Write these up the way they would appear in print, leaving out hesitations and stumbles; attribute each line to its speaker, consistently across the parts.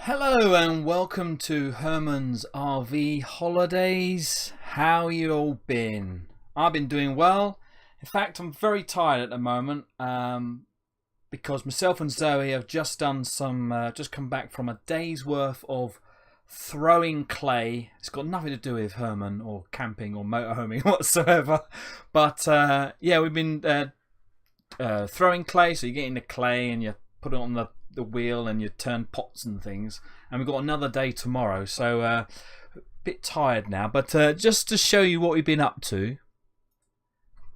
Speaker 1: Hello and welcome to Herman's RV Holidays. How you all been? I've been doing well. In fact, I'm very tired at the moment because myself and Zoe have just done just come back from a day's worth of throwing clay. It's got nothing to do with Herman or camping or motorhoming whatsoever. But yeah, we've been throwing clay. So you get in the clay and you put it on the wheel and you turn pots and things, and we've got another day tomorrow, so a bit tired now, but just to show you what we've been up to,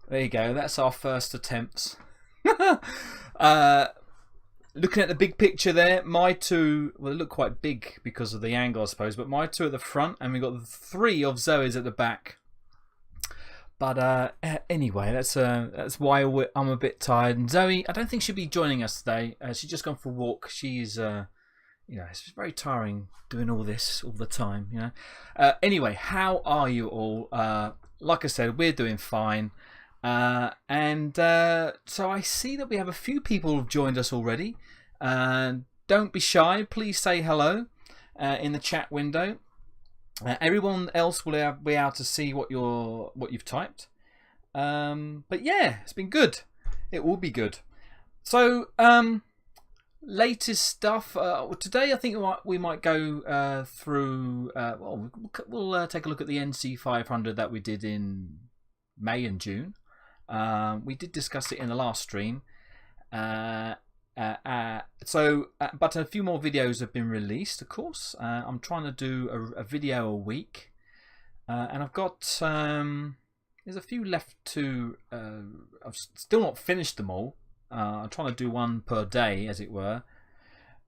Speaker 1: there you go, that's our first attempts. Looking at the big picture there, my two, well, they look quite big because of the angle I suppose, but my two at the front, and we've got three of Zoe's at the back. But anyway, that's why I'm a bit tired. And Zoe, I don't think she'll be joining us today. She's just gone for a walk. She's, it's very tiring doing all this all the time. Anyway, how are you all? Like I said, we're doing fine. So I see that we have a few people who've joined us already. Don't be shy. Please say hello in the chat window. Everyone else will be able to see what you've typed, but yeah, it's been good. It will be good. So latest stuff today. I think we might go through. We'll take a look at the NC500 that we did in May and June. We did discuss it in the last stream. But a few more videos have been released, of course. I'm trying to do a video a week, and I've got there's a few left to. I've still not finished them all. I'm trying to do one per day, as it were.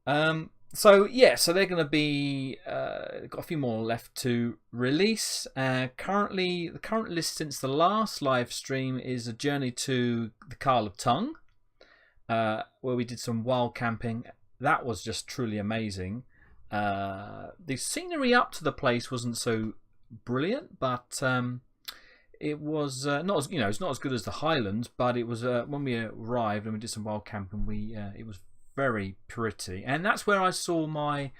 Speaker 1: So they're going to be got a few more left to release. Currently, the current list since the last live stream is a journey to the Carl of Tongue. Where we did some wild camping. That was just truly amazing. The scenery up to the place wasn't so brilliant, but it was not as it's not as good as the Highlands. But it was when we arrived and we did some wild camping. It was very pretty, and that's where I saw my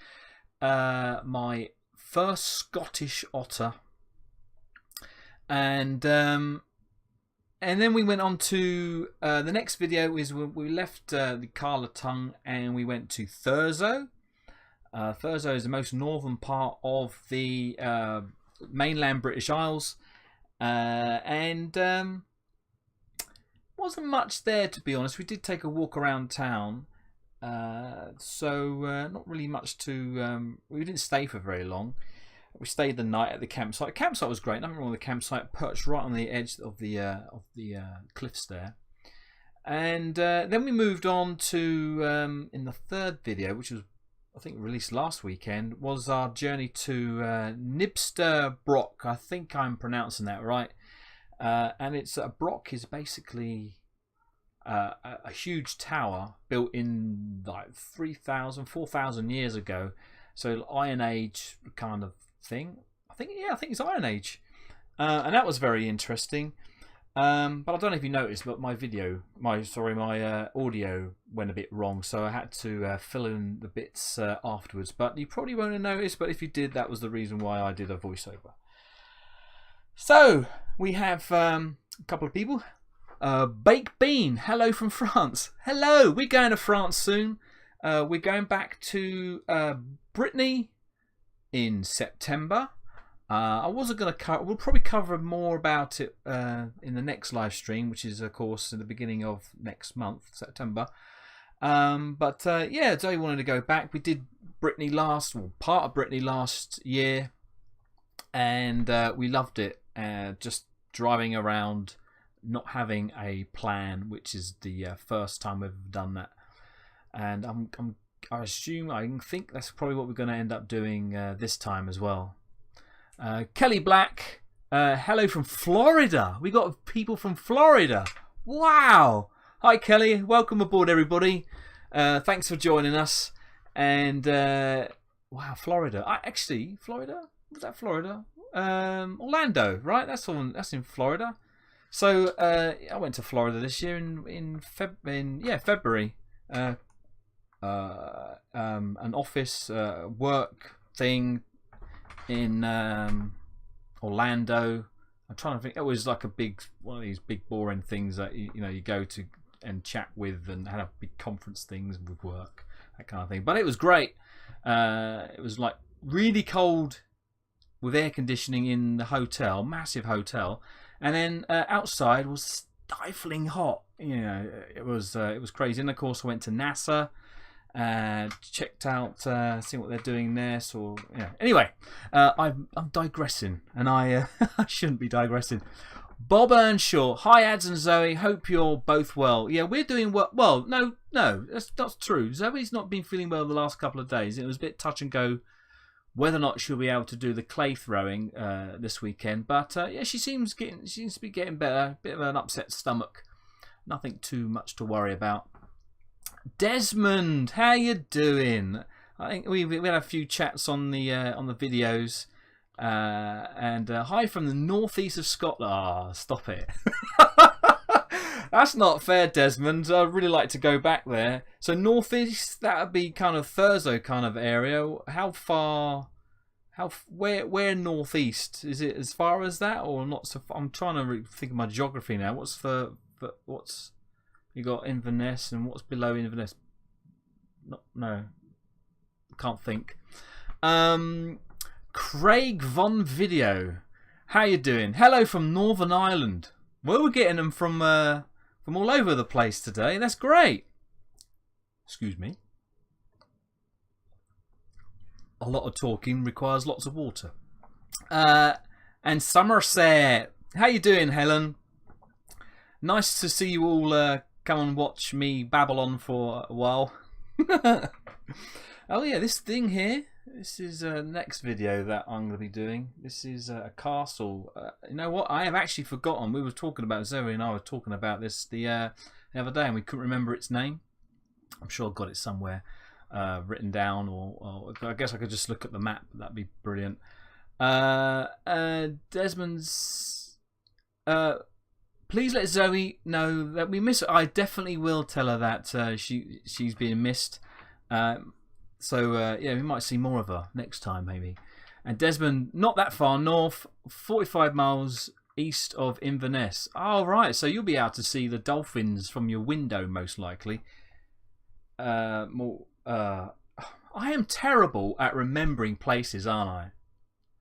Speaker 1: my first Scottish otter, and then we went on to the next video is when we left the Carl of Tongue and we went to Thurso. Thurso is the most northern part of the mainland British Isles, and wasn't much there, to be honest. We did take a walk around town, so not really much to. We didn't stay for very long. We stayed the night at the campsite. The campsite was great. Nothing wrong with the campsite. Perched right on the edge of the cliffs there. And then we moved on to in the third video, which was I think released last weekend, was our journey to Nibster Brock. I think I'm pronouncing that right. And it's Brock is basically a huge tower built in like 3,000, 4,000 years ago. So Iron Age kind of thing. I think it's Iron Age, and that was very interesting. But I don't know if you noticed, but my audio went a bit wrong, so I had to fill in the bits afterwards. But you probably won't have noticed. But if you did, that was the reason why I did a voiceover. So we have a couple of people. Baked Bean, hello from France. Hello, we're going to France soon. We're going back to Brittany in September. I wasn't going to cover. We'll probably cover more about it in the next live stream, which is of course in the beginning of next month, September. But Zoe wanted to go back. We did part of Brittany last year, and we loved it. Just driving around, not having a plan, which is the first time we've done that. And I think that's probably what we're going to end up doing this time as well. Kelly Black, hello from Florida. We got people from Florida. Wow! Hi Kelly, welcome aboard everybody. Thanks for joining us. And wow, Florida. Florida? Was that Florida? Orlando, right? That's in Florida. So I went to Florida this year in February. an office work thing in Orlando. I'm trying to think. It was like one of these big boring things that you go to and chat with and have big conference things with work, that kind of thing. But it was great. It was like really cold with air conditioning in the hotel, massive hotel, and then outside was stifling hot. It was crazy. And of course, I went to NASA. Checked out, seeing what they're doing there. So anyway, I'm digressing, and I I shouldn't be digressing. Bob Earnshaw, hi Ads and Zoe. Hope you're both well. Yeah, we're doing well. Well, no, that's not true. Zoe's not been feeling well the last couple of days. It was a bit touch and go whether or not she'll be able to do the clay throwing this weekend. But yeah, she seems to be getting better. Bit of an upset stomach. Nothing too much to worry about. Desmond, how you doing? I think we had a few chats on the videos, and hi from the northeast of Scotland. Ah, stop it! That's not fair, Desmond. I'd really like to go back there. So northeast, that would be kind of Thurso kind of area. How far? Where northeast? Is it as far as that or not? So I'm trying to think of my geography now. What's you got Inverness, and what's below Inverness? No, can't think. Craig Von Video, how you doing? Hello from Northern Ireland. Well, we're getting them from all over the place today. That's great. Excuse me. A lot of talking requires lots of water. And Somerset, how you doing, Helen? Nice to see you all. Come and watch me babble on for a while. Oh yeah, this thing here. This is the next video that I'm going to be doing. This is a castle. You know what? I have actually forgotten. We were talking about, Zoe and I were talking about this the other day, and we couldn't remember its name. I'm sure I've got it somewhere written down, or I guess I could just look at the map. That'd be brilliant. Desmond's. Please let Zoe know that we miss her. I definitely will tell her that she's being missed. So yeah, we might see more of her next time maybe. And Desmond, not that far north, 45 miles east of Inverness. Oh right, so you'll be able to see the dolphins from your window most likely. I am terrible at remembering places, aren't I?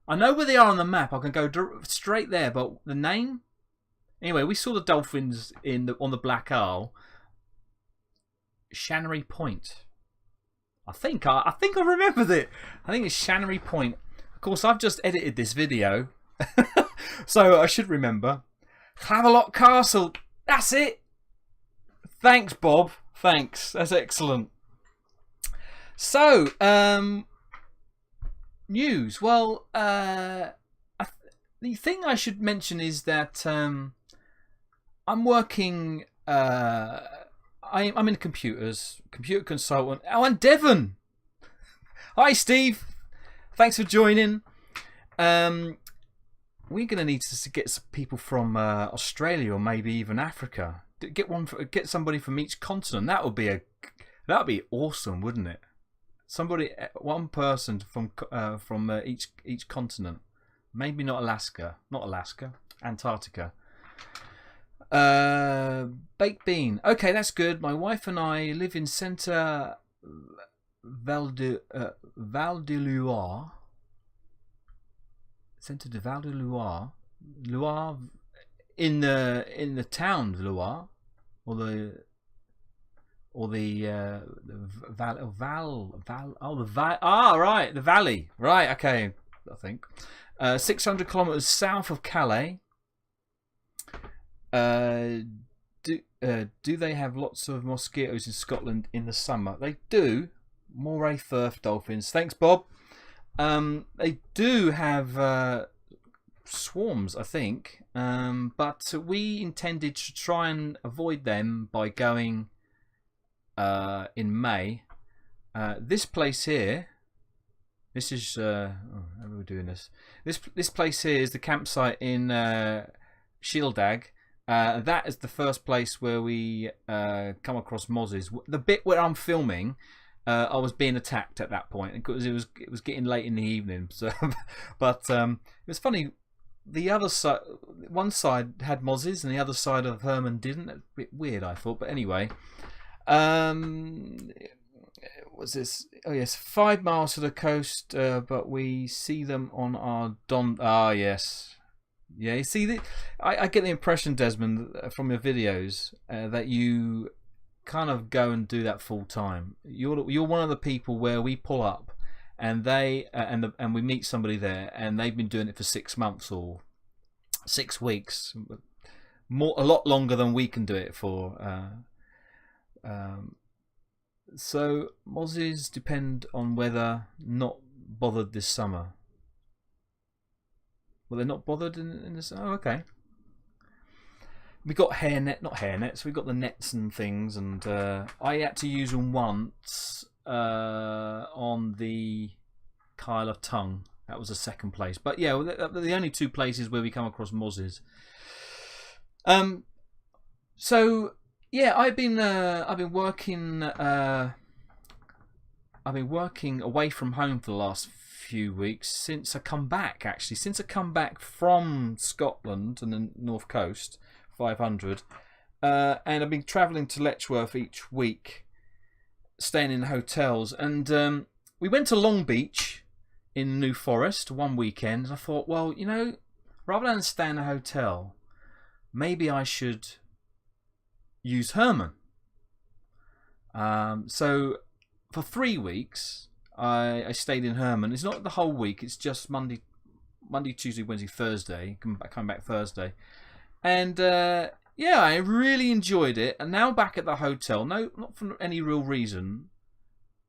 Speaker 1: I know where they are on the map. I can go straight there, but the name. Anyway, we saw the dolphins on the Black Isle. Shannery Point. I think I remembered it. I think it's Shannery Point. Of course, I've just edited this video, so I should remember. Havelock Castle. That's it. Thanks, Bob. Thanks. That's excellent. So, news. Well, the thing I should mention is that I'm working. I'm in computers, computer consultant. Oh, and Devon. Hi, Steve. Thanks for joining. We're going to need to get some people from Australia or maybe even Africa. Get somebody from each continent. That would be awesome, wouldn't it? One person from each continent. Maybe not Alaska. Antarctica. Baked bean. Okay, that's good. My wife and I live in Centre Val de Loire. Centre de Val de Loire. Loire in the town of Loire, or the valley. Right, okay. I think 600 kilometers south of Calais. Do they have lots of mosquitoes in Scotland in the summer? They do. Moray Firth dolphins. Thanks, Bob. They do have swarms, I think. But we intended to try and avoid them by going in May. This place here. This is how are we doing this? This place here is the campsite in Shieldag. That is the first place where we come across mozzies. The bit where I'm filming I was being attacked at that point because it was getting late in the evening. So, but it was funny. The other side, one side had mozzies, and the other side of Herman didn't. A bit weird, I thought. But anyway, what's this? Oh yes, 5 miles to the coast, but we see them on our Don. Ah yes, yeah. You see, I get the impression, Desmond, from your videos that you kind of go and do that full time. You're one of the people where we pull up, and they and we meet somebody there, and they've been doing it for 6 months or 6 weeks, a lot longer than we can do it for. So mozzies depend on weather. Not bothered this summer. Well, they're not bothered in this. Oh, okay. We got not hairnets. We got the nets and things, and I had to use them once on the Kyle of Tongue. That was the second place. But yeah, the only 2 places where we come across mozzies. So yeah, I've been working away from home for the last few weeks since I come back. Actually, since I come back from Scotland and the North Coast, 500, and I've been travelling to Letchworth each week, staying in hotels, and we went to Long Beach in New Forest one weekend, and I thought, well, you know, rather than stay in a hotel, maybe I should use Herman. So for 3 weeks I stayed in Herman. It's not the whole week, it's just Monday, Tuesday, Wednesday, Thursday. Come back Thursday. And yeah, I really enjoyed it. And now back at the hotel, no, not for any real reason,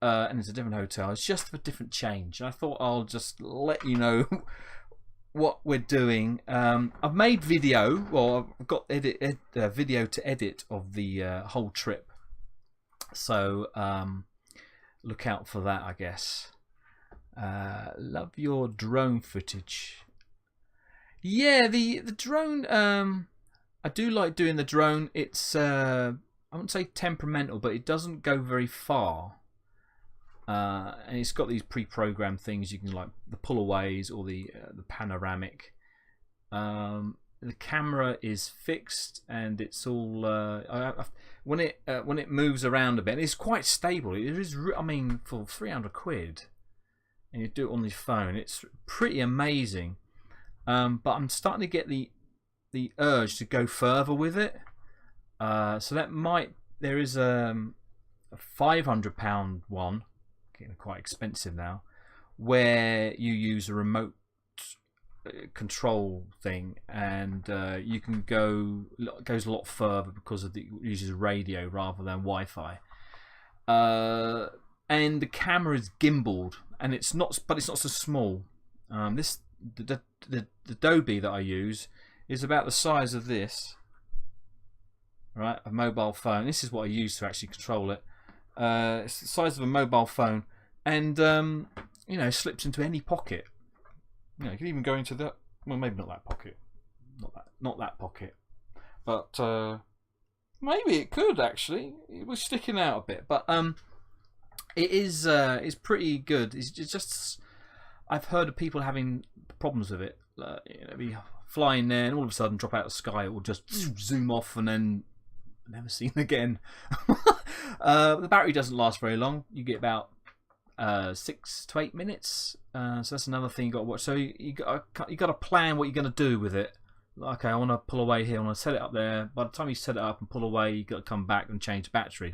Speaker 1: and it's a different hotel, it's just for different change. And I thought I'll just let you know what we're doing. I've made video, or I've got video to edit of the whole trip, so look out for that, I guess. Love your drone footage. Yeah, the drone, I do like doing the drone. It's I wouldn't say temperamental, but it doesn't go very far. And it's got these pre-programmed things you can, like the pullaways or the panoramic. The camera is fixed, and it's all when it moves around a bit, it's quite stable. It is, I mean, for 300 quid, and you do it on your phone, it's pretty amazing. But I'm starting to get the urge to go further with it. So there is a £500 one, getting quite expensive now, where you use a remote control thing, and you can goes a lot further because it uses radio rather than Wi-Fi. And the camera is gimbaled, and it's not so small. The Adobe that I use is about the size of this, right? A mobile phone. This is what I use to actually control it. It's the size of a mobile phone, and you know, slips into any pocket. You know, you can even go into that. Well, maybe not that pocket, not that pocket, but maybe it could actually. It was sticking out a bit, but it is it's pretty good. It's just I've heard of people having problems with it. You know, be flying there and all of a sudden drop out of the sky. It will just zoom off and then never seen again. The battery doesn't last very long. You get about 6 to 8 minutes. So that's another thing you got to watch. So you got to plan what you're going to do with it. Okay, I want to pull away here. I want to set it up there. By the time you set it up and pull away, you got to come back and change the battery.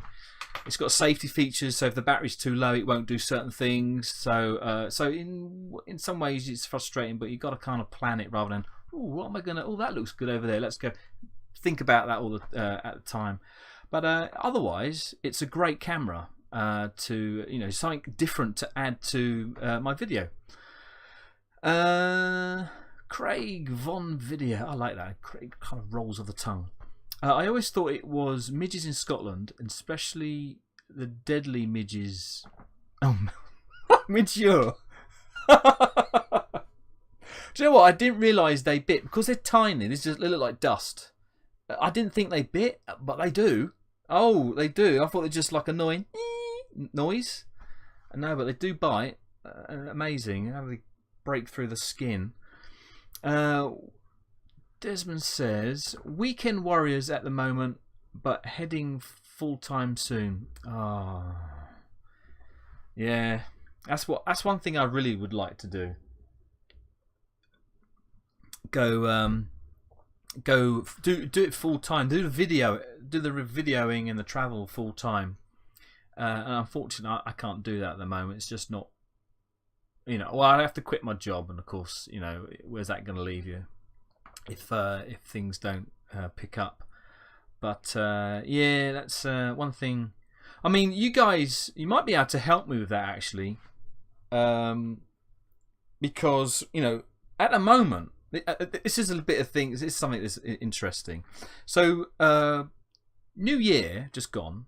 Speaker 1: It's got safety features, so if the battery's too low, it won't do certain things. So in some ways it's frustrating, but you got to kind of plan it rather than, oh, what am I gonna? Oh, that looks good over there. Let's go. Think about that all at the time. But otherwise, it's a great camera to, you know, something different to add to my video. Craig Von Video, I like that. Craig kind of rolls off the tongue. I always thought it was midges in Scotland, and especially the deadly midges. Oh, Midure. Do you know what? I didn't realise they bit because they're tiny. They look like dust. I didn't think they bit, but they do. Oh, they do. I thought they're just like annoying noise. No, but they do bite. Amazing how they break through the skin. Desmond says, weekend warriors at the moment, but heading full-time soon. Ah, yeah, that's one thing I really would like to do. Go do it full-time. Do the videoing and the travel full-time. And unfortunately, I can't do that at the moment. It's just not, well, I have to quit my job, and of course, where's that going to leave you if things don't pick up? But yeah, that's one thing. I mean, you guys, you might be able to help me with that actually, because at the moment, this is a bit of things. This is something that's interesting. So, New Year just gone.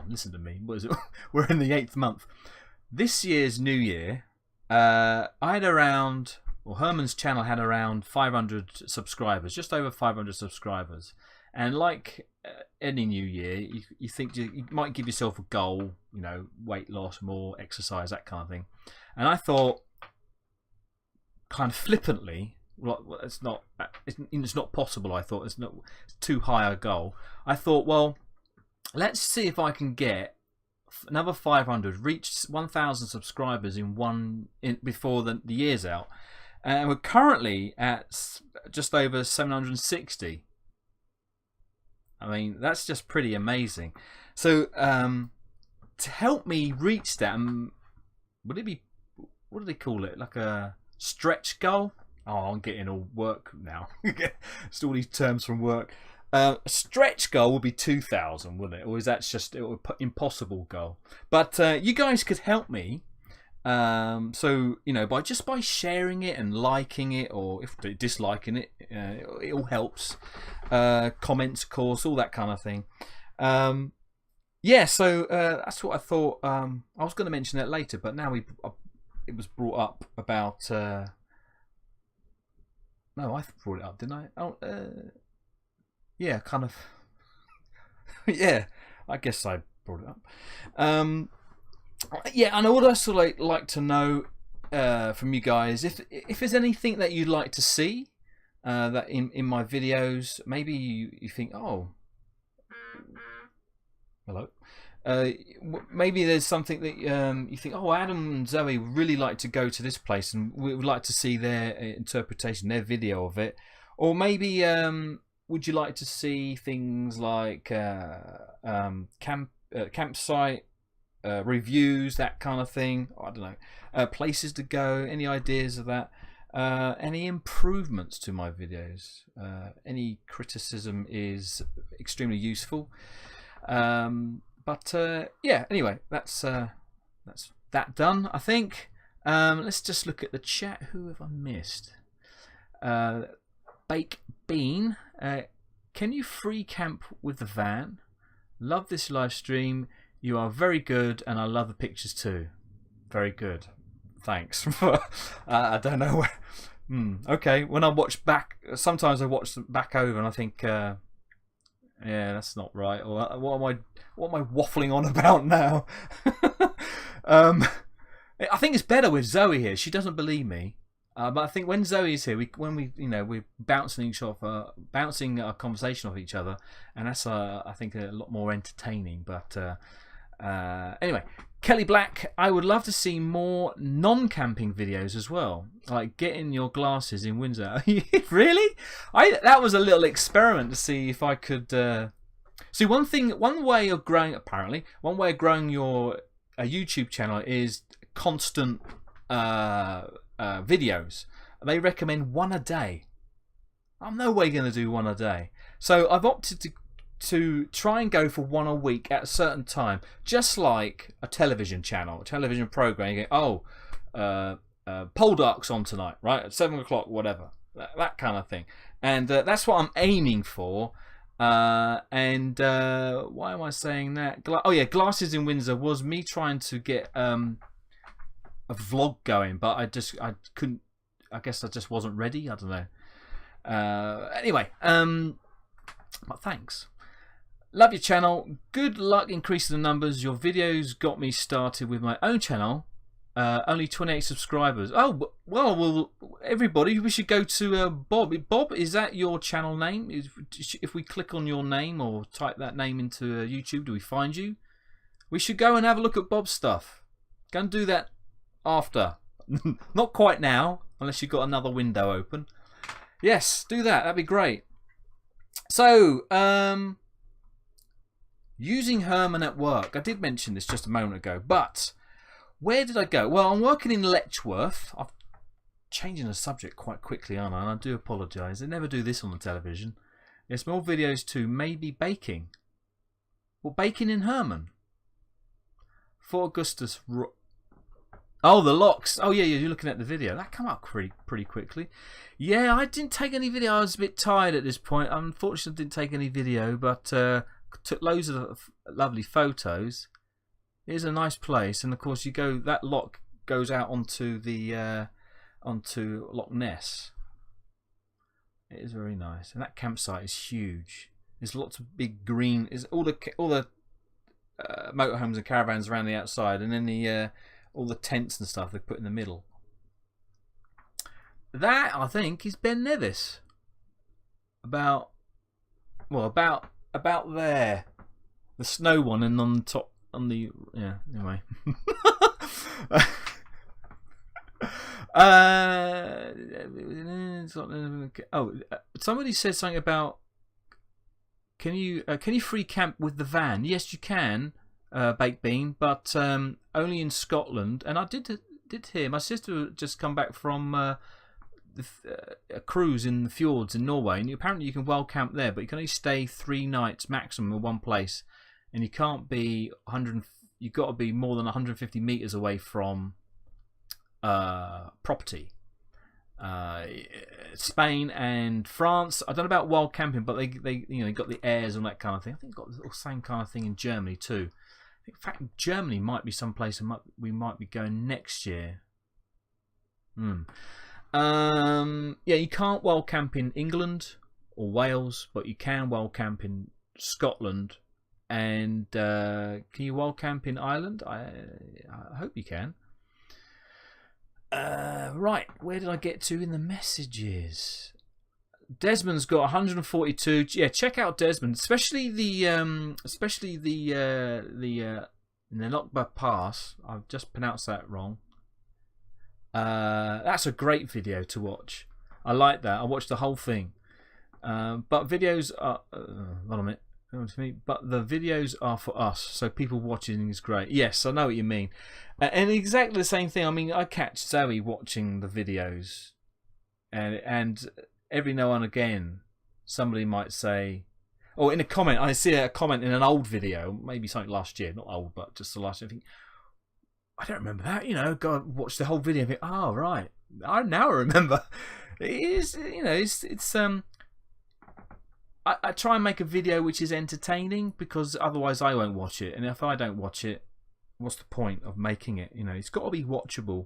Speaker 1: Listen to me. What is it? We're in the 8th month. This year's New Year, I had around, or Herman's channel had around 500 subscribers, just over 500 subscribers. And like any New Year, you think you might give yourself a goal, weight loss, more exercise, that kind of thing. And I thought, kind of flippantly, well, it's not possible. I thought it's too high a goal. I thought, well, let's see if I can get another 500, reach 1,000 subscribers before the year's out, and we're currently at just over 760. I mean, that's just pretty amazing. So to help me reach that, would it be, what do they call it, like a stretch goal? Oh, I'm getting all work now. It's all these terms from work. A stretch goal would be 2,000, wouldn't it? Or is that just an impossible goal? But you guys could help me. So by sharing it and liking it, or if disliking it, it all helps. Comments, of course, all that kind of thing. Yeah, so that's what I thought. I was going to mention that later, but now it was brought up about. No, I brought it up, didn't I? Oh, yeah, kind of. Yeah, I guess I brought it up. Yeah, and I would also like to know from you guys if there's anything that you'd like to see that in my videos. Maybe you think, oh, hello. Maybe there's something that you think, oh, Adam and Zoe would really like to go to this place, and we would like to see their interpretation, their video of it. Or maybe would you like to see things like campsite reviews, that kind of thing? I don't know. Places to go. Any ideas of that? Any improvements to my videos? Any criticism is extremely useful. But yeah, anyway, that's that done, I think. Let's just look at the chat. Who have I missed? Bake Bean, can you free camp with the van? Love this live stream. You are very good, and I love the pictures too. Very good. Thanks. I don't know where. Okay, when I watch back, sometimes I watch back over and I think, yeah, that's not right. Or what am I waffling on about now? I think it's better with Zoe here. She doesn't believe me. But I think when Zoe's here, we're bouncing our conversation off each other, and that's I think a lot more entertaining. But anyway, Kelly Black, I would love to see more non-camping videos as well, like getting your glasses in Windsor. Really? That was a little experiment to see if I could. See, one way of growing your YouTube channel is constant videos. They recommend one a day. I'm no way going to do one a day. So I've opted to try and go for one a week at a certain time, just like a television channel, a television program. You go, Poldark's on tonight, right, at 7 o'clock, whatever, that kind of thing. And that's what I'm aiming for. Why am I saying that? Oh yeah, Glasses in Windsor was me trying to get a vlog going, but I couldn't. I guess I just wasn't ready. I don't know. Anyway, but thanks. Love your channel. Good luck increasing the numbers. Your videos got me started with my own channel. Only 28 subscribers. Oh, well, everybody, we should go to Bob. Bob, is that your channel name? If we click on your name or type that name into YouTube, do we find you? We should go and have a look at Bob's stuff. Go and do that after. Not quite now, unless you've got another window open. Yes, do that. That'd be great. So, using Herman at work. I did mention this just a moment ago, but where did I go? Well, I'm working in Letchworth. I'm changing the subject quite quickly, aren't I? And I do apologise. I never do this on the television. There's more videos too. Maybe baking. Well, baking in Herman. Fort Augustus. Oh, the locks. Oh, yeah, you're looking at the video. That came up pretty quickly. Yeah, I didn't take any video. I was a bit tired at this point. Unfortunately, I didn't take any video, but took loads of lovely photos. It is a nice place, and of course, that lock goes out onto the onto Loch Ness. It is very nice, and that campsite is huge. There's lots of big green. Is all the motorhomes and caravans around the outside, and then all the tents and stuff they put in the middle. That, I think, is Ben Nevis. About there, the snow one, and on the top, yeah. Anyway. Somebody said something about can you free camp with the van? Yes, you can, Baked Bean, but only in Scotland. And I did hear my sister had just come back from a cruise in the fjords in Norway, and apparently you can well camp there, but you can only stay 3 nights maximum in one place, and you can't be you've got to be more than 150 meters away from property. Spain and France, I don't know about wild camping, but they got the airs and that kind of thing. I think they've got the same kind of thing in Germany too. In fact, Germany might be some place we might be going next year. Yeah, you can't wild camp in England or Wales, but you can wild camp in Scotland. And can you wild camp in Ireland? I hope you can. Right, where did I get to in the messages? Desmond's got 142. Yeah, check out Desmond, especially the Nenokba Pass. I've just pronounced that wrong. That's a great video to watch. I like that. I watched the whole thing. But videos are hold on a minute. But the videos are for us, so people watching is great. Yes, I know what you mean. And exactly the same thing. I mean, I catch Zoe watching the videos, and every now and again, somebody might say, or in a comment, I see a comment in an old video, maybe something last year, not old, but just the last year. I think, I don't remember that. Go and watch the whole video and think, oh right, I now remember. It is, it's I try and make a video which is entertaining, because otherwise I won't watch it, and if I don't watch it, what's the point of making it? It's got to be watchable.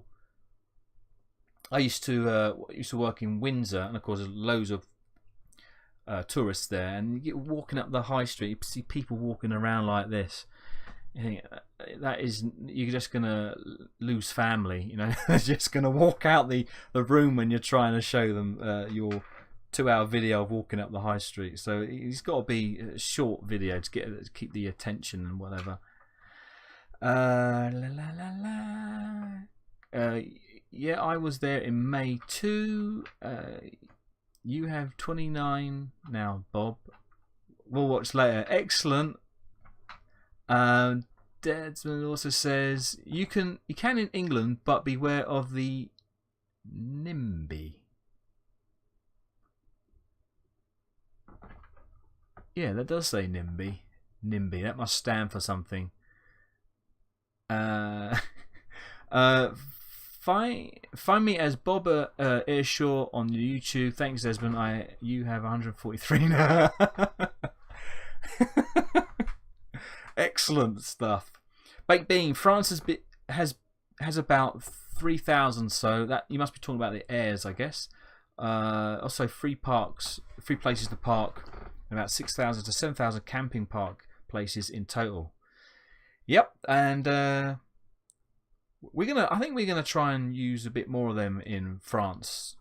Speaker 1: I used to work in Windsor, and of course there's loads of tourists there, and you get walking up the high street, you see people walking around like this. You think you're just gonna lose family. They're just gonna walk out the room when you're trying to show them your 2-hour video of walking up the high street. So it's got to be a short video to keep the attention and whatever. Yeah, I was there in May too. You have 29 now, Bob. We'll watch later. Excellent. Desmond also says you can in England, but beware of the NIMBY. Yeah, that does say NIMBY. NIMBY. That must stand for something. Find me as Bob Earshaw on YouTube. Thanks, Desmond. You have 143 now. Excellent stuff. Baked Bean. France has about 3,000. So that you must be talking about the airs, I guess. Also free places to park and about 6,000 to 7,000 camping park places in total. Yep, and I think we're gonna try and use a bit more of them in France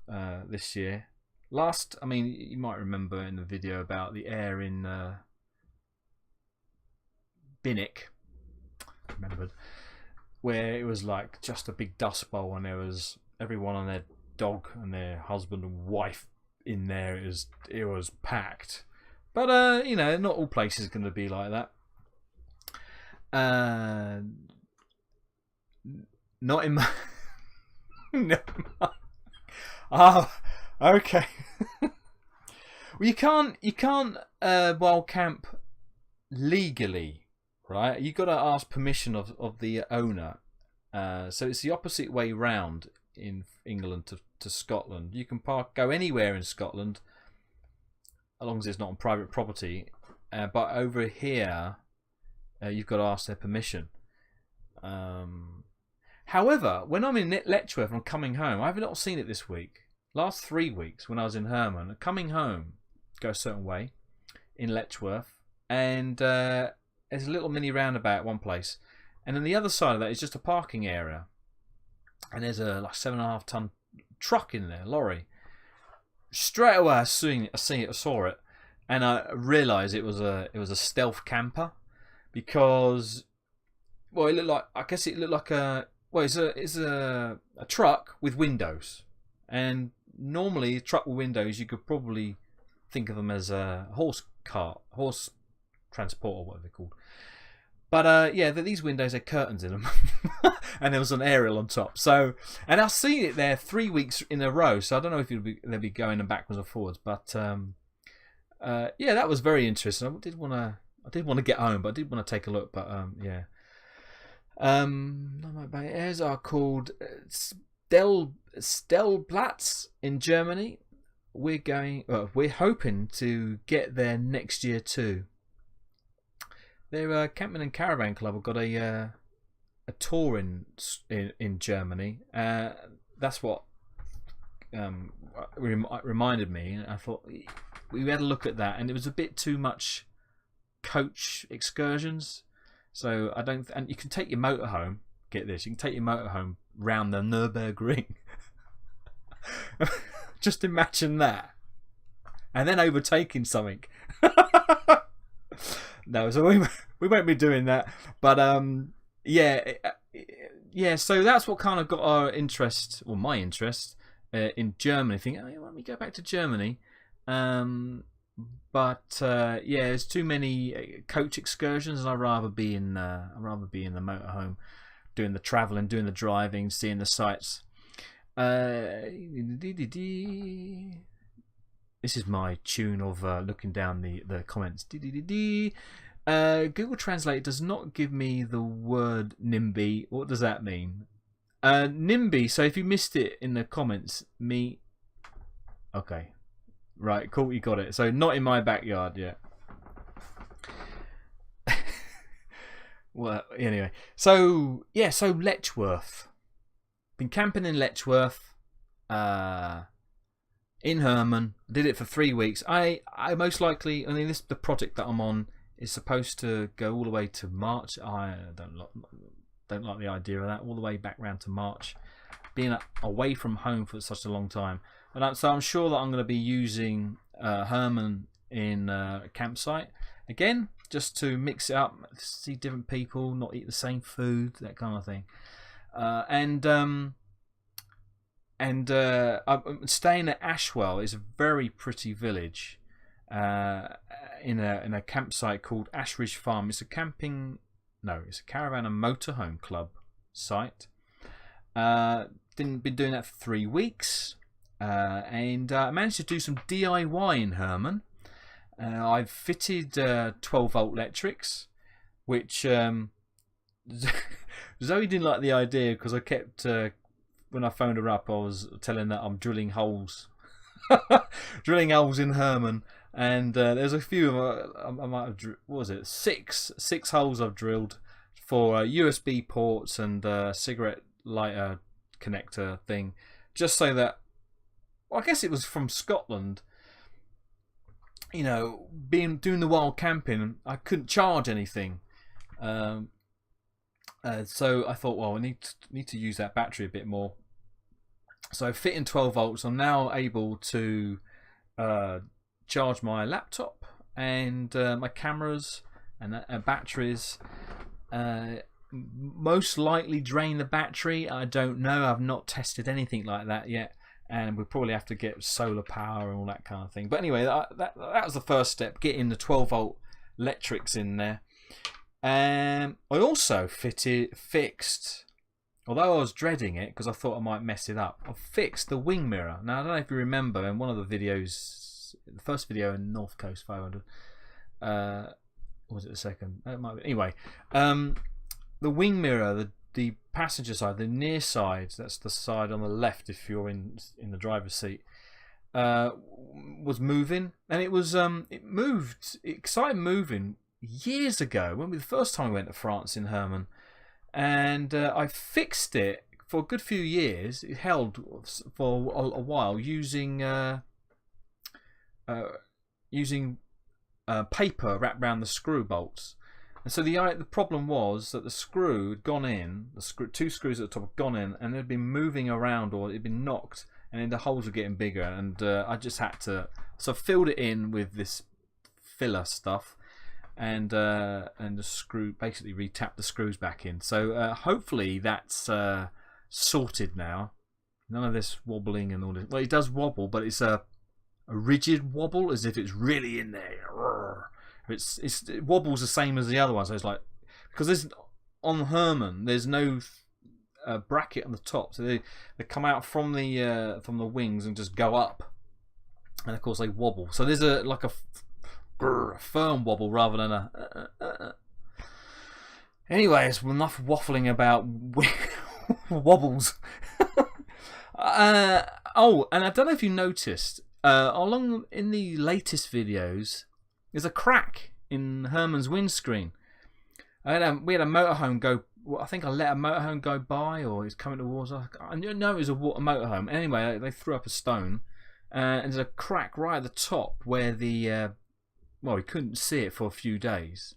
Speaker 1: this year. I mean, you might remember in the video about the air in Binnick, remembered, where it was like just a big dust bowl, and there was everyone and their dog and their husband and wife in there. It was packed, but you know, not all places are going to be like that. Not in my. No. Oh, okay. Well, you can't wild camp legally, right? You got to ask permission of the owner. So it's the opposite way round in England to Scotland. You can go anywhere in Scotland, as long as it's not on private property. But over here, you've got to ask their permission. However, when I'm in Letchworth and I'm coming home, I've not seen it this week. Last 3 weeks when I was in Herman, coming home, go a certain way in Letchworth, and there's a little mini roundabout at one place, and then the other side of that is just a parking area, and there's a like 7.5 ton truck in there, lorry. Straight away I saw it, and I realised it was a stealth camper, because it looked like it's a truck with windows, and normally a truck with windows you could probably think of them as a horse transport, or whatever they're called. But yeah, these windows had curtains in them, and there was an aerial on top. So, and I've seen it there 3 weeks in a row. So I don't know if they'll be going backwards or forwards. But yeah, that was very interesting. I did want to get home, but I did want to take a look. But yeah, airs are called Stellplatz in Germany. We're hoping to get there next year too. Their Camping and Caravan Club have got a tour in Germany. That's what reminded me. And I thought we had a look at that, and it was a bit too much coach excursions. So and you can take your motorhome. Get this, you can take your motorhome round the Nürburgring. Just imagine that, and then overtaking something. No, so we won't be doing that. But yeah. So that's what kind of got our interest, or my interest, in Germany. Thinking, oh, let me go back to Germany. But yeah, there's too many coach excursions, and I'd rather be in the motorhome, doing the travelling, doing the driving, seeing the sights. This is my tune of looking down the comments. Google Translate does not give me the word NIMBY. What does that mean? NIMBY. So if you missed it in the comments, okay, right, cool, you got it. So not in my backyard yet. Well, anyway. So yeah, so Letchworth. Been camping in Letchworth. In Herman, did it for 3 weeks. I most likely, the project that I'm on is supposed to go all the way to March. I don't like the idea of that. All the way back round to March, being away from home for such a long time, and so I'm sure that I'm going to be using Herman in a campsite again, just to mix it up, see different people, not eat the same food, that kind of thing, and I'm staying at Ashwell. It's a very pretty village in a campsite called Ashridge Farm. It's a caravan and motorhome club site. Been doing that for 3 weeks, and I managed to do some DIY in Herman. I've fitted 12-volt electrics, which Zoe didn't like the idea, because I kept when I phoned her up, I was telling that I'm drilling holes, drilling holes in Herman, and there's a few. I might have what was it? Six holes I've drilled for USB ports and cigarette lighter connector thing, just so that. Well, I guess it was from Scotland. you know, doing the wild camping, I couldn't charge anything. So I thought, well, I need to use that battery a bit more. So fitting 12 volts, I'm now able to charge my laptop and my cameras and batteries. Most likely drain the battery. I don't know. I've not tested anything like that yet, and we'll probably have to get solar power and all that kind of thing. But anyway, that was the first step, getting the 12 volt electrics in there. I also fixed, although I was dreading it because I thought I might mess it up, I fixed the wing mirror. Now I don't know if you remember in one of the videos, the first video in North Coast 500, or was it the second? It might be. Anyway, the wing mirror, the passenger side, the near side, that's the side on the left if you're in the driver's seat, was moving, and it started moving years ago when the first time we went to France in Herman, and I fixed it for a good few years. It held for a while using paper wrapped around the screw bolts. And so the problem was that the screw had gone in, two screws at the top had gone in, and they'd been moving around, or it'd been knocked, and then the holes were getting bigger, and I just had to, so I filled it in with this filler stuff, and the screw, basically re-tapped the screws back in. So hopefully that's sorted now. None of this wobbling and all this. Well, it does wobble, but it's a rigid wobble, as if it's really in there. It wobbles the same as the other one, so it's like, because on Herman there's no bracket on the top, so they come out from the wings and just go up, and of course they wobble. So there's a firm wobble rather than a. Anyway, it's enough waffling about wobbles. Oh, and I don't know if you noticed, along in the latest videos, there's a crack in Herman's windscreen. We had a motorhome go. I think I let a motorhome go by, or he's coming towards us. I know it was a motorhome. Anyway, they threw up a stone, and there's a crack right at the top where the we couldn't see it for a few days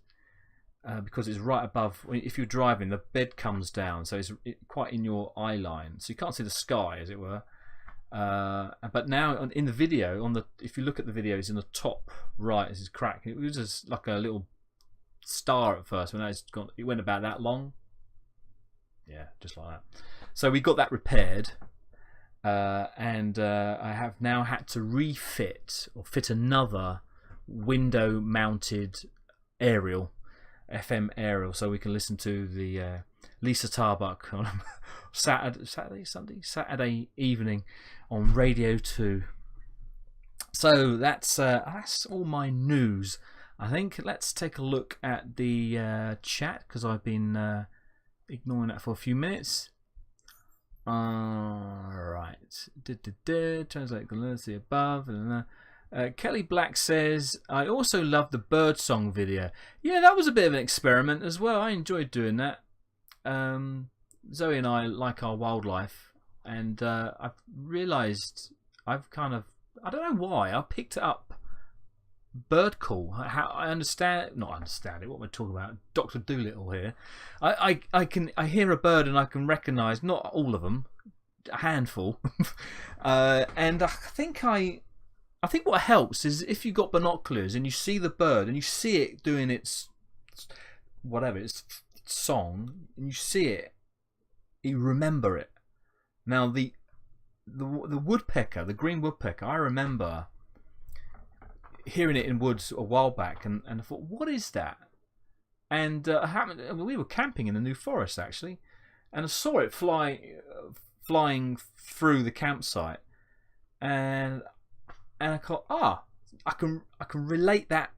Speaker 1: because it's right above. If you're driving, the bed comes down, so it's quite in your eye line, so you can't see the sky, as it were. But now in the video, if you look at the videos in the top right, this is crack. It was just like a little star at first, but now it went about that long. Yeah, just like that. So we got that repaired, and I have now had to fit another window-mounted aerial, FM aerial, so we can listen to the Lisa Tarbuck on Saturday evening on Radio 2. So that's all my news. I think let's take a look at the chat, because I've been ignoring that for a few minutes. Right. Translate the above. Kelly Black says, I also love the birdsong video. Yeah, that was a bit of an experiment as well. I enjoyed doing that. Zoe and I like our wildlife, and I've realised I don't know why, I picked up bird call. How I not understand it. What am I talking about? Dr. Dolittle here. I hear a bird and I can recognise, not all of them, a handful, and I think what helps is if you've got binoculars and you see the bird and you see it doing its song, and you see it, you remember it. Now the woodpecker, the green woodpecker, I remember hearing it in woods a while back, and I thought, what is that? And we were camping in the New Forest actually, and I saw it flying through the campsite, and I thought, I can relate that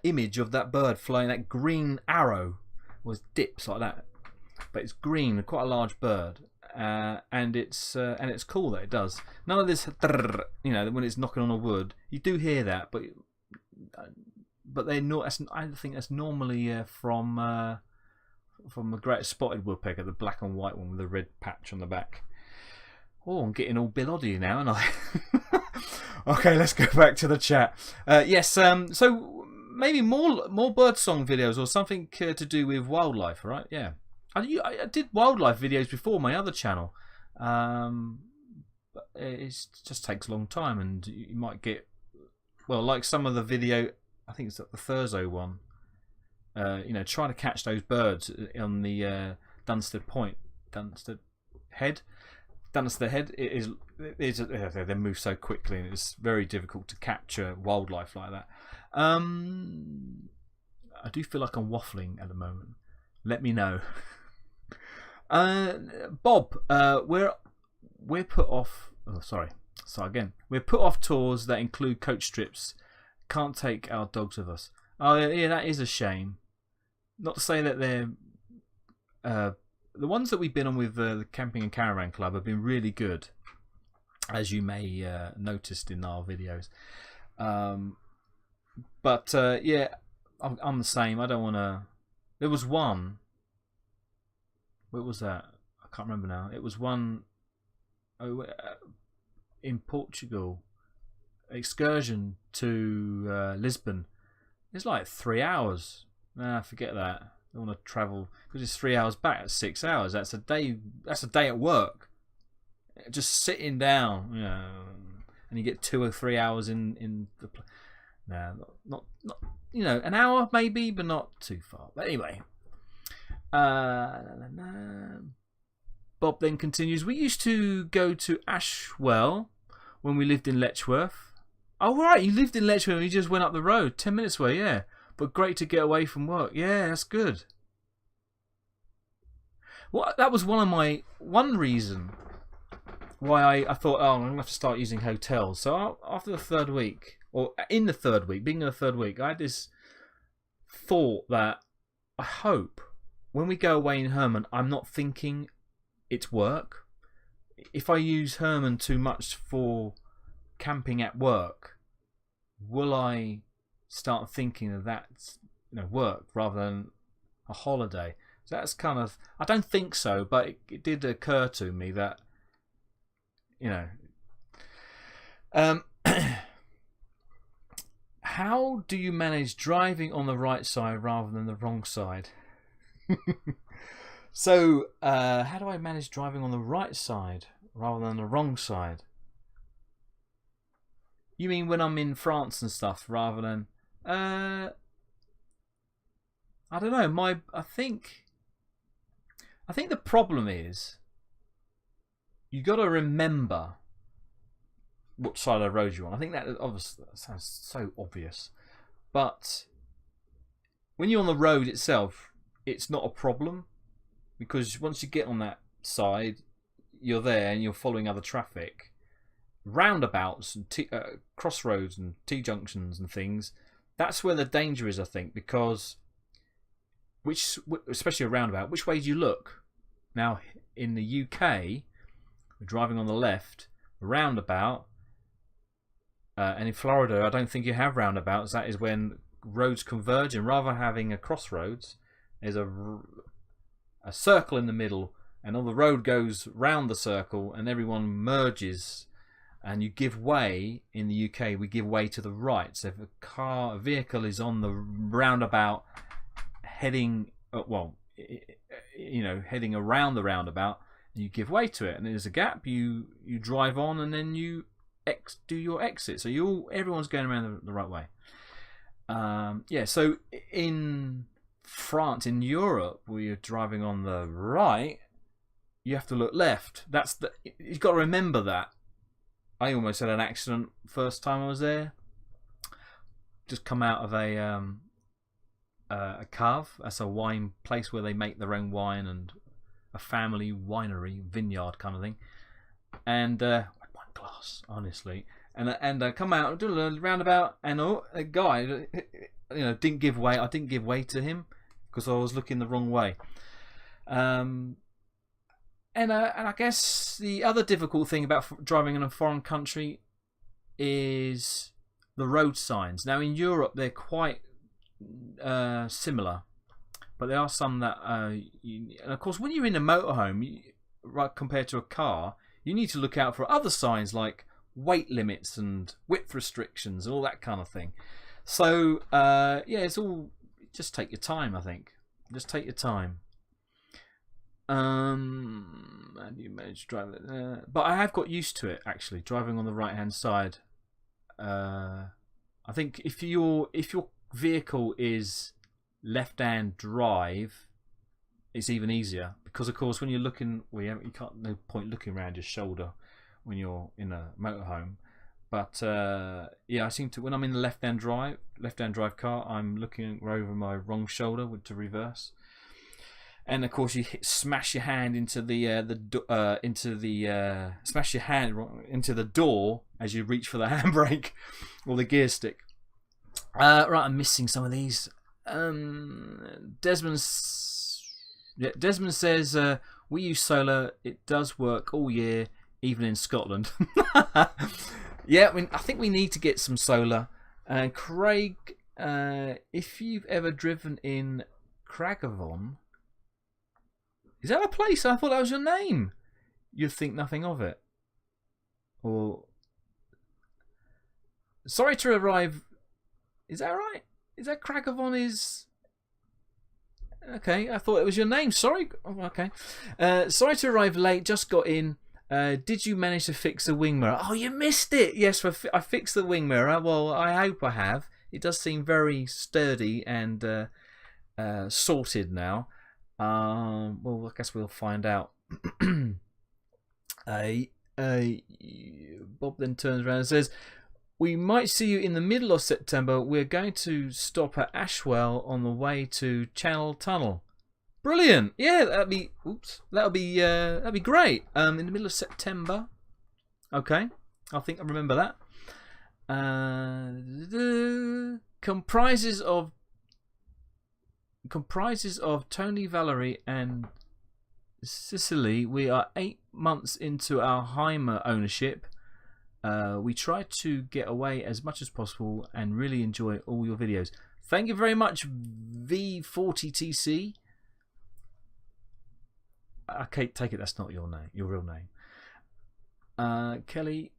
Speaker 1: image of that bird flying. That green arrow was dips like that, but it's green, quite a large bird, and it's cool that it does. None of this, when it's knocking on a wood, you do hear that, but they're not. I think that's normally from the great spotted woodpecker, the black and white one with the red patch on the back. Oh, I'm getting all Bill Oddie now, aren't I? Okay, let's go back to the chat. Yes, so maybe more birdsong videos or something to do with wildlife, right? Yeah. I did wildlife videos before my other channel. But it just takes a long time, and you might get, well, like some of the video, I think it's the Thurso one, trying to catch those birds on the Dunsted Head. It is they move so quickly, and it's very difficult to capture wildlife like that. I do feel like I'm waffling at the moment. Let me know. Bob, we're put off. Oh, sorry. Start again. We're put off tours that include coach trips. Can't take our dogs with us. Oh yeah, that is a shame. Not to say that they're the ones that we've been on with the Camping and Caravan Club have been really good, as you may noticed in our videos. But yeah, I'm the same. I don't want to. There was one. What was that? I can't remember now. It was one in Portugal. Excursion to Lisbon. It's like 3 hours. Nah, forget that. I don't want to travel because it's 3 hours back. That's 6 hours. That's a day. That's a day at work. Just sitting down, and you get 2 or 3 hours in the. Nah, not an hour maybe, but not too far. But anyway, Bob then continues. We used to go to Ashwell when we lived in Letchworth. Oh right, you lived in Letchworth and you just went up the road 10 minutes away, yeah. But great to get away from work. Yeah, that's good. Well, that was one reason why I thought, I'm going to have to start using hotels. So after the third week, or in the third week, being in the third week, I had this thought that I hope when we go away in Herman, I'm not thinking it's work. If I use Herman too much for camping at work, will I start thinking of that work rather than a holiday? So that's kind of, I don't think so, but it did occur to me that how do you manage driving on the right side rather than the wrong side? So how do I manage driving on the right side rather than the wrong side? You mean when I'm in France and stuff rather than I don't know, I think the problem is you got to remember what side of the road you're on. I think that obviously sounds so obvious, but when you're on the road itself, it's not a problem because once you get on that side, you're there and you're following other traffic. Roundabouts and crossroads and T-junctions and things, that's where the danger is, I think, because especially a roundabout, which way do you look? Now, in the UK, we're driving on the left, roundabout, and in Florida, I don't think you have roundabouts. That is when roads converge, and rather than having a crossroads, there's a circle in the middle, and all the road goes round the circle, and everyone merges, and you give way. In the UK, we give way to the right. So if a vehicle is on the roundabout, heading heading around the roundabout, and you give way to it, and there's a gap, you drive on, and then you do your exit. So everyone's going around the right way. So in France, in Europe, where you're driving on the right, you have to look left. You've got to remember that. I almost had an accident first time I was there. Just come out of a cave. That's a wine place where they make their own wine, and a family winery, vineyard kind of thing. And one glass, honestly. And I come out, do a roundabout, and a guy, didn't give way. I didn't give way to him because I was looking the wrong way. And I guess the other difficult thing about driving in a foreign country is the road signs. Now in Europe they're quite similar, but there are some that and of course when you're in a motorhome, right, compared to a car, you need to look out for other signs like weight limits and width restrictions and all that kind of thing. So yeah, it's all, just take your time. I think just take your time. And you manage to drive it, but I have got used to it actually, driving on the right hand side. I think if your vehicle is left hand drive, it's even easier, because of course when you're looking, you can't, no point looking around your shoulder when you're in a motorhome. But yeah, I seem to, when I'm in the left hand drive car, I'm looking over my wrong shoulder to reverse. And of course, you smash your hand into smash your hand into the door as you reach for the handbrake or the gear stick. Right, I'm missing some of these. Desmond says we use solar. It does work all year, even in Scotland. Yeah, I think we need to get some solar. Craig, if you've ever driven in Craigavon. Is that a place? I thought that was your name. You'd think nothing of it. Or sorry to arrive. Is that right? Is that Craigavon? Is okay. I thought it was your name. Sorry. Oh, okay. Sorry to arrive late. Just got in. Did you manage to fix the wing mirror? Oh, you missed it. Yes, I fixed the wing mirror. Well, I hope I have. It does seem very sturdy and sorted now. Well, I guess we'll find out. Bob then turns around and says, we might see you in the middle of September. We're going to stop at Ashwell on the way to Channel Tunnel. Brilliant. Yeah, that'd be great. In the middle of September. Okay, I think I remember that. Comprises of Tony, Valerie and Cicely. We are 8 months into our Heimer ownership. We try to get away as much as possible and really enjoy all your videos. Thank you very much, V40TC. Okay, take it that's not your name, your real name. Kelly,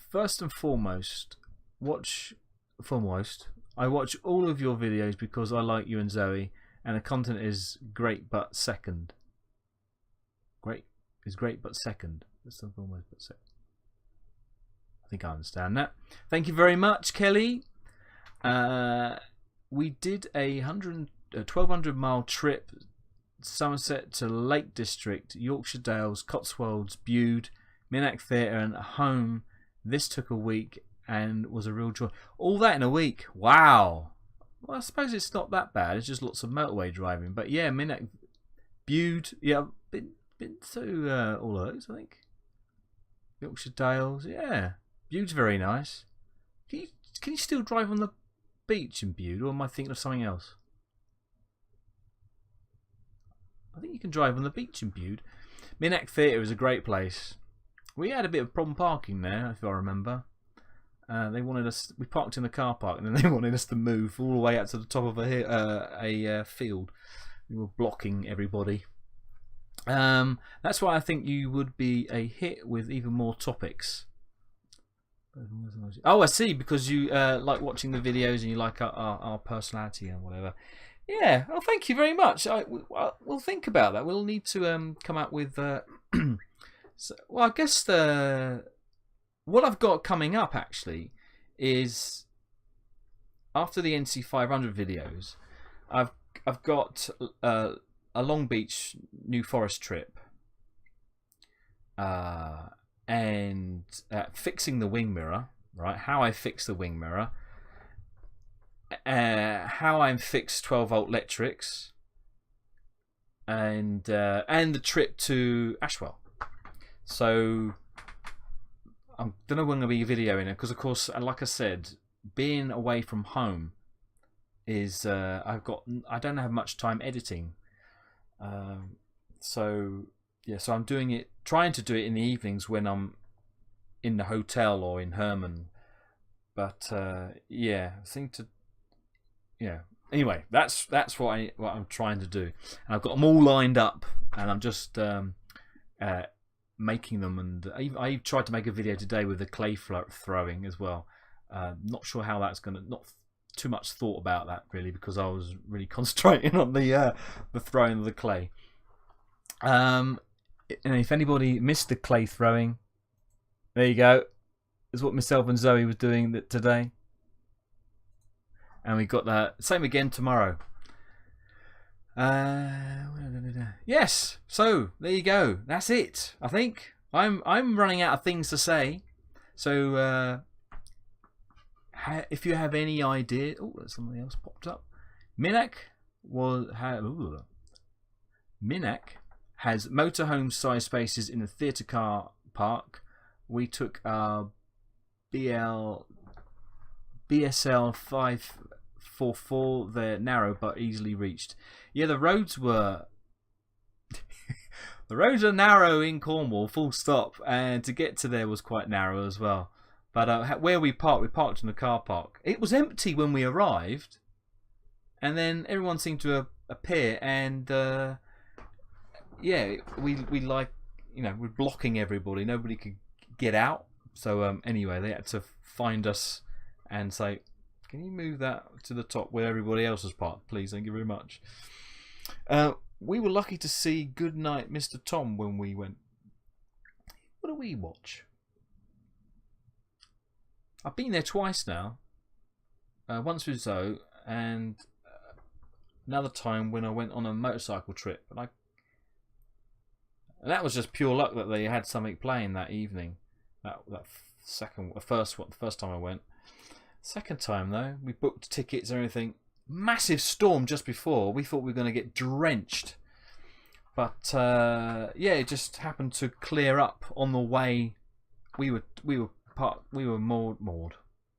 Speaker 1: first and foremost, I watch all of your videos because I like you and Zoe, and the content is great but second. Great but second. First and foremost but second. I think I understand that. Thank you very much, Kelly. We did a 1,200-mile trip, Somerset to Lake District, Yorkshire Dales, Cotswolds, Bude, Minack Theatre and home. This took a week and was a real joy. All that in a week. Wow. Well, I suppose it's not that bad. It's just lots of motorway driving. But yeah, Minack, Bude. Yeah, I've been to all of those, I think. Yorkshire Dales. Yeah. Bude's very nice. Can you still drive on the beach in Bude, or am I thinking of something else? I think you can drive on the beach in Bude. Minack Theatre is a great place. We had a bit of problem parking there, if I remember. They wanted us. We parked in the car park, and then they wanted us to move all the way out to the top of a field. We were blocking everybody. That's why I think you would be a hit with even more topics. Oh, I see. Because you like watching the videos and you like our personality and whatever. Yeah. Oh, thank you very much. We'll think about that. We'll need to come up with. So, well, I guess what I've got coming up actually is after the NC 500 videos, I've got a Long Beach New Forest trip, and fixing the wing mirror, right? How I fix the wing mirror, how I fix 12-volt electrics, and the trip to Ashwell. So I don't know when I'm going to be videoing it because, of course, like I said, being away from home is I don't have much time editing. So yeah, so I'm trying to do it in the evenings when I'm in the hotel or in Herman. But yeah, Anyway, that's what I'm trying to do, and I've got them all lined up, and I'm just making them, and I tried to make a video today with the clay throwing as well. Not sure how that's gonna. Not too much thought about that really, because I was really concentrating on the throwing of the clay. And if anybody missed the clay throwing, there you go. Is what myself and Zoe was doing today. And we got that same again tomorrow. Yes, so there you go. That's it. I think I'm running out of things to say. So if you have any idea, oh, there's something else popped up. Minack has motorhome size spaces in the theatre car park. We took our BSL 544. They're narrow but easily reached. Yeah, the roads were the roads are narrow in Cornwall, full stop, and to get to there was quite narrow as well. But where we parked in the car park. It was empty when we arrived, and then everyone seemed to appear, and yeah, we like, you know, we're blocking everybody. Nobody could get out. So anyway, they had to find us and say, "Can you move that to the top where everybody else is parked, please? Thank you very much." We were lucky to see Goodnight Mr. Tom when we went. What do we watch? I've been there twice now. Once with Zoe, and another time when I went on a motorcycle trip. And that was just pure luck that they had something playing that evening. The first time I went. Second time though, we booked tickets and everything. Massive storm just before. We thought we were going to get drenched, but yeah, it just happened to clear up on the way. We were moored.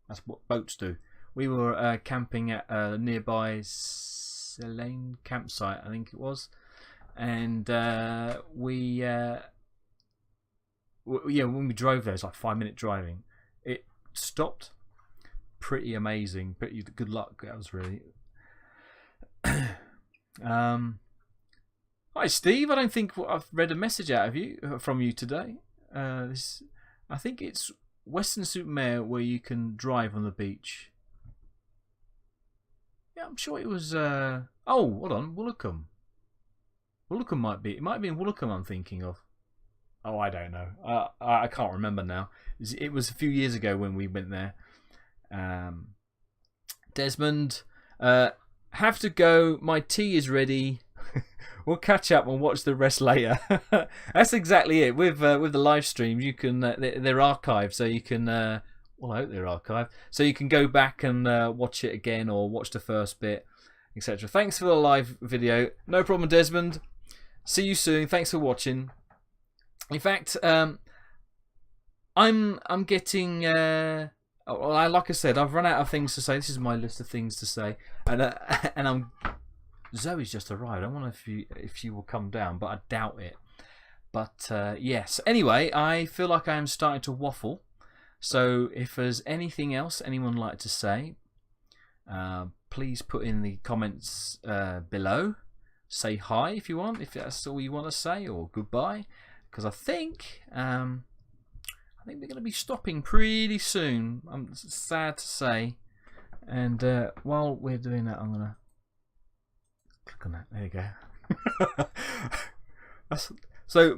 Speaker 1: That's what boats do. We were camping at a nearby Selene campsite, I think it was, and when we drove there, it's like 5-minute driving. It stopped. Pretty amazing. Pretty good luck. That was really. Hi Steve. I don't think I've read a message from you today. I think it's Weston-super-Mare where you can drive on the beach. Yeah, I'm sure it was. Oh, hold on, Woolacombe. Woolacombe might be. It might be in Woolacombe I'm thinking of. Oh, I don't know. I can't remember now. It was a few years ago when we went there. Desmond, have to go. My tea is ready. We'll catch up and watch the rest later. That's exactly it. With the live streams, you can they're archived, so you can. Well, I hope they're archived, so you can go back and watch it again or watch the first bit, etc. Thanks for the live video. No problem, Desmond. See you soon. Thanks for watching. In fact, I'm getting. Well, like I said, I've run out of things to say. This is my list of things to say, and Zoe's just arrived. I wonder if she will come down, but I doubt it. But yes. Anyway, I feel like I am starting to waffle. So if there's anything else anyone would like to say, please put in the comments below. Say hi if you want, if that's all you want to say, or goodbye. Because I think we're going to be stopping pretty soon. I'm sad to say. And while we're doing that, I'm going to click on that. There you go. So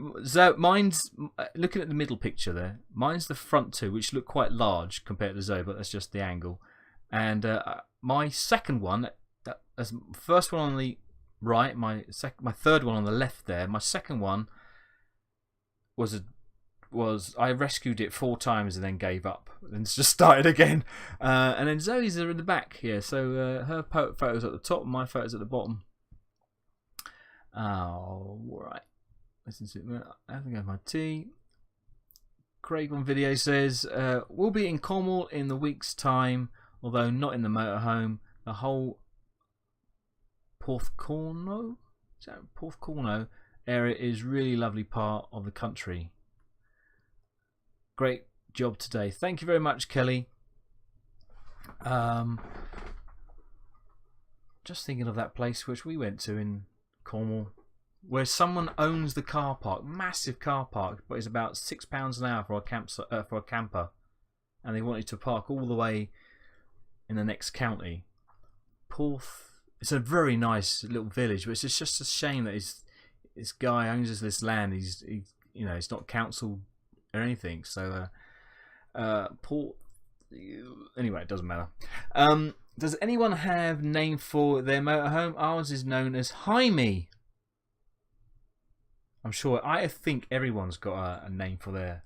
Speaker 1: mine's looking at the middle picture there. Mine's the front two, which look quite large compared to Zoe, but that's just the angle. And my second one, that's first one on the right, my third one on the left there. My second one was I rescued it 4 times and then gave up and just started again. And then Zoe's are in the back here, so her photo's at the top and my photo's at the bottom. Oh, all right. I think I have my tea. Craig on video says we'll be in Cornwall in the week's time, although not in the motorhome. The whole Porthcurno area is really lovely part of the country. Great job today. Thank you very much, Kelly. Just thinking of that place which we went to in Cornwall. where someone owns the car park, massive car park, but it's about £6 an hour for a camper, and they wanted to park all the way in the next county. It's a very nice little village, but it's just a shame that this guy owns this land. He's not council or anything. So anyway, it doesn't matter. Does anyone have name for their motorhome? Ours is known as Jaime. I'm sure. I think everyone's got a name for their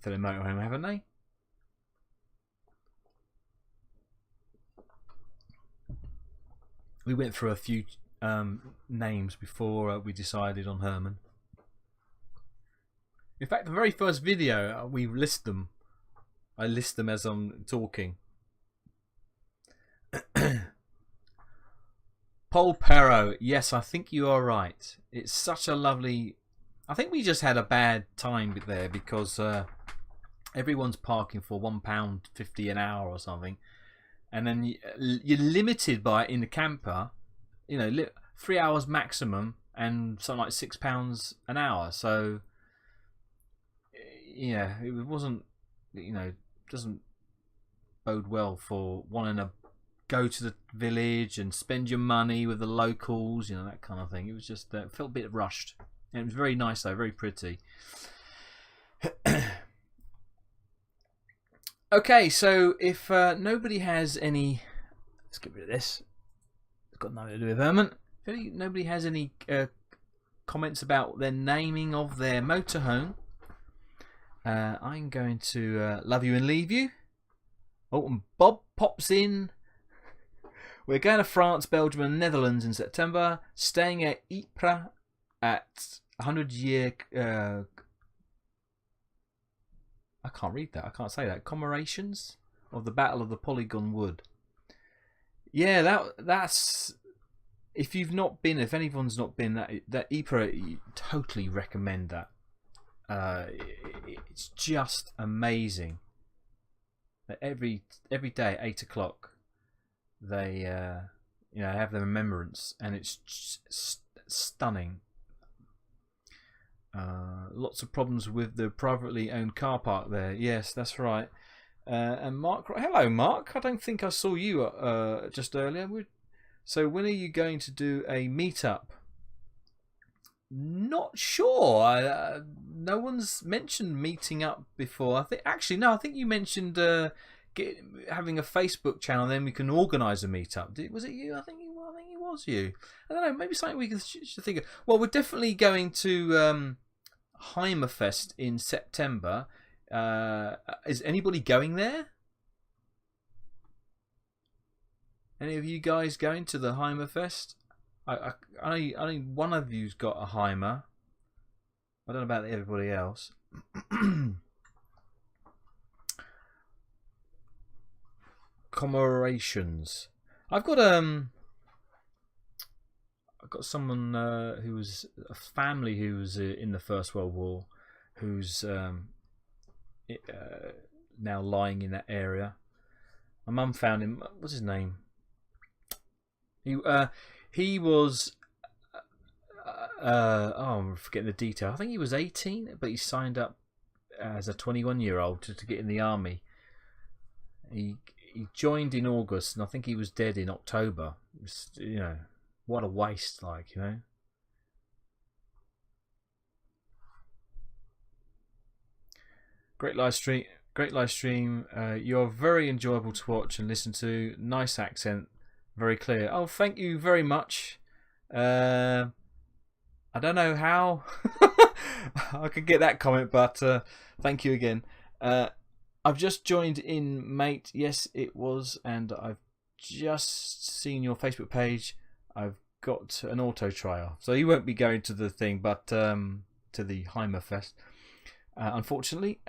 Speaker 1: motorhome, haven't they? We went through a few names before we decided on Herman. In fact, the very first video we list them. I list them as I'm talking. Paul Perro, yes, I think you are right. It's such a lovely. I think we just had a bad time there because everyone's parking for £1.50 an hour or something, and then you're limited by in the camper, 3 hours maximum, and something like £6 an hour. So yeah, it wasn't, doesn't bode well for wanting to go to the village and spend your money with the locals, that kind of thing. It was just it felt a bit rushed, and it was very nice though, very pretty. Okay, so if nobody has any, let's get rid of this. It's got nothing to do with Herman. If nobody has any comments about their naming of their motorhome, I'm going to love you and leave you. Oh, and Bob pops in. We're going to France, Belgium and Netherlands in September, staying at Ypres at 100-year... I can't read that. I can't say that. Commemorations of the Battle of the Polygon Wood. Yeah, that's... If anyone's not been, that Ypres, you totally recommend that. It's just amazing. Every day at 8 o'clock, they have the remembrance, and it's stunning. Lots of problems with the privately owned car park there. Yes, that's right. And Mark, hello Mark. I don't think I saw you just earlier. So when are you going to do a meetup? Not sure. No one's mentioned meeting up before. I think you mentioned having a Facebook channel. Then we can organise a meetup. Was it you? I think it was you. I don't know. Maybe something we should think of. Well, we're definitely going to Heimerfest in September. Is anybody going there? Any of you guys going to the Heimerfest? I one of you's got a Heimer. I don't know about everybody else. Commemorations. I've got someone who was a family who was in the First World War, who's now lying in that area. My mum found him. What's his name? He was I'm forgetting the detail. I think he was 18, but he signed up as a 21-year-old to get in the army. He joined in August, and I think he was dead in October. It was, what a waste, Great live stream. You're very enjoyable to watch and listen to. Nice accent, very clear. Oh, thank you very much. I don't know how I could get that comment, but thank you again. I've just joined in, mate. Yes, it was, and I've just seen your Facebook page. I've got an auto trial, so you won't be going to the thing, but to the Heimerfest. Unfortunately,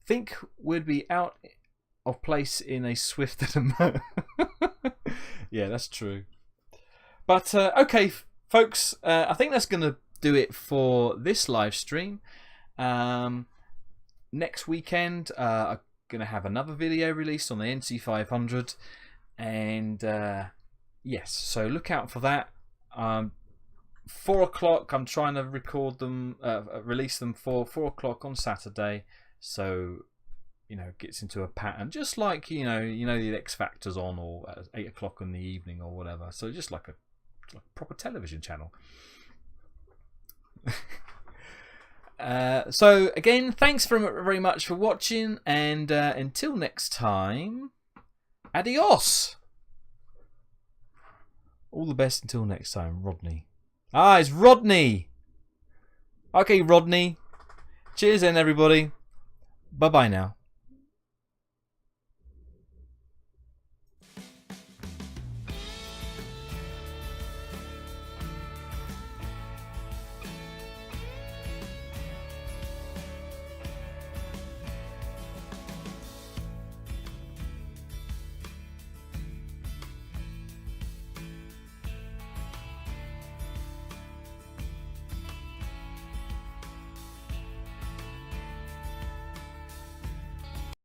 Speaker 1: think we'd be out of place in a Swift and a Mo. Yeah, that's true. But okay, folks, I think that's going to do it for this live stream. Next weekend, I'm going to have another video released on the NC500, and yes, so look out for that. 4 o'clock. I'm trying to record them, release them for 4 o'clock on Saturday. So, gets into a pattern, just like the X Factor's on, or at 8 o'clock in the evening, or whatever. So just like a proper television channel. So again, thanks very much for watching, and until next time, adios. All the best until next time, Rodney. It's Rodney. Okay, Rodney. Cheers then, everybody. Bye bye now.